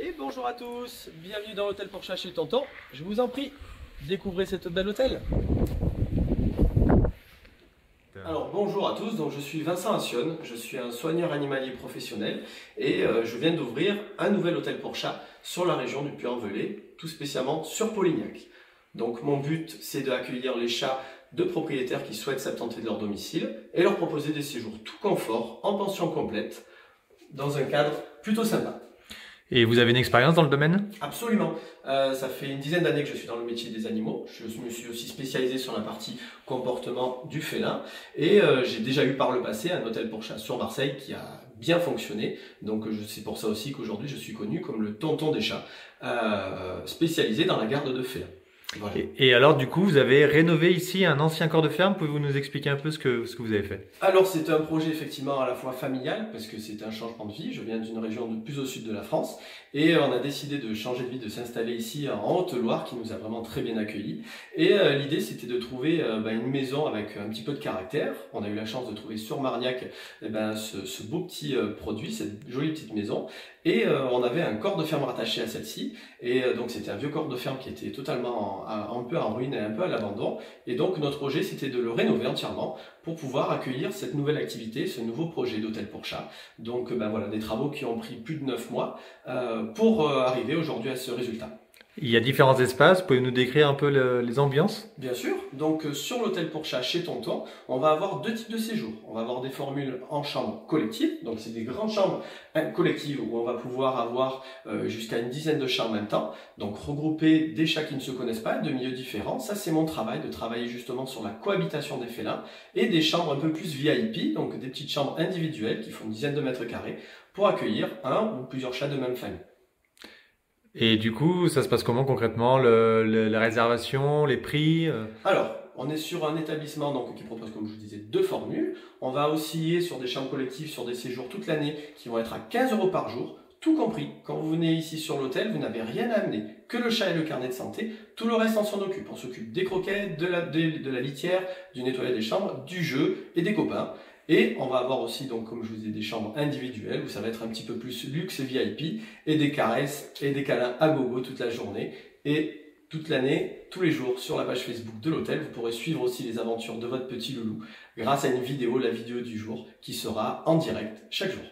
Et bonjour à tous, bienvenue dans l'hôtel pour chat chez Tonton. Je vous en prie, découvrez cet bel hôtel. Alors bonjour à tous, donc je suis Vincent Assionne, je suis un soigneur animalier professionnel et je viens d'ouvrir un nouvel hôtel pour chat sur la région du Puy-en-Velay, tout spécialement sur Polignac. Donc mon but c'est d'accueillir les chats de propriétaires qui souhaitent s'absenter de leur domicile et leur proposer des séjours tout confort, en pension complète, dans un cadre plutôt sympa. Et vous avez une expérience dans le domaine? Absolument. Ça fait une dizaine d'années que je suis dans le métier des animaux. Je me suis aussi spécialisé sur la partie comportement du félin. Et j'ai déjà eu par le passé un hôtel pour chat sur Marseille qui a bien fonctionné. Donc c'est pour ça aussi qu'aujourd'hui je suis connu comme le tonton des chats, spécialisé dans la garde de félins. Voilà. Et alors du coup vous avez rénové ici un ancien corps de ferme, pouvez-vous nous expliquer un peu ce que vous avez fait? Alors c'est un projet effectivement à la fois familial parce que c'est un changement de vie, je viens d'une région de plus au sud de la France et on a décidé de changer de vie, de s'installer ici en Haute-Loire qui nous a vraiment très bien accueillis et l'idée c'était de trouver une maison avec un petit peu de caractère. On a eu la chance de trouver sur Margnac ce beau petit produit, cette jolie petite maison et on avait un corps de ferme rattaché à celle-ci et donc c'était un vieux corps de ferme qui était totalement un peu en ruine et un peu à l'abandon. Et donc notre projet c'était de le rénover entièrement pour pouvoir accueillir cette nouvelle activité, ce nouveau projet d'hôtel pour chat. Donc voilà, des travaux qui ont pris plus de 9 mois pour arriver aujourd'hui à ce résultat. Il y a différents espaces, pouvez-vous nous décrire un peu les ambiances? Bien sûr, donc sur l'hôtel pour chat chez Tonton, on va avoir deux types de séjours. On va avoir des formules en chambre collective, donc c'est des grandes chambres collectives où on va pouvoir avoir jusqu'à une dizaine de chats en même temps, donc regrouper des chats qui ne se connaissent pas, de milieux différents. Ça c'est mon travail, de travailler justement sur la cohabitation des félins, et des chambres un peu plus VIP, donc des petites chambres individuelles qui font une dizaine de mètres carrés, pour accueillir un ou plusieurs chats de même famille. Et du coup, ça se passe comment concrètement, la réservation, les prix? Alors, on est sur un établissement donc, qui propose, comme je vous disais, deux formules. On va osciller sur des chambres collectives, sur des séjours toute l'année qui vont être à 15 € par jour, tout compris. Quand vous venez ici sur l'hôtel, vous n'avez rien à amener, que le chat et le carnet de santé. Tout le reste, on s'en occupe. On s'occupe des croquettes, de la litière, du nettoyage des chambres, du jeu et des copains. Et on va avoir aussi, donc, comme je vous disais, des chambres individuelles où ça va être un petit peu plus luxe et VIP et des caresses et des câlins à gogo toute la journée et toute l'année, tous les jours sur la page Facebook de l'hôtel. Vous pourrez suivre aussi les aventures de votre petit loulou grâce à une vidéo, la vidéo du jour, qui sera en direct chaque jour.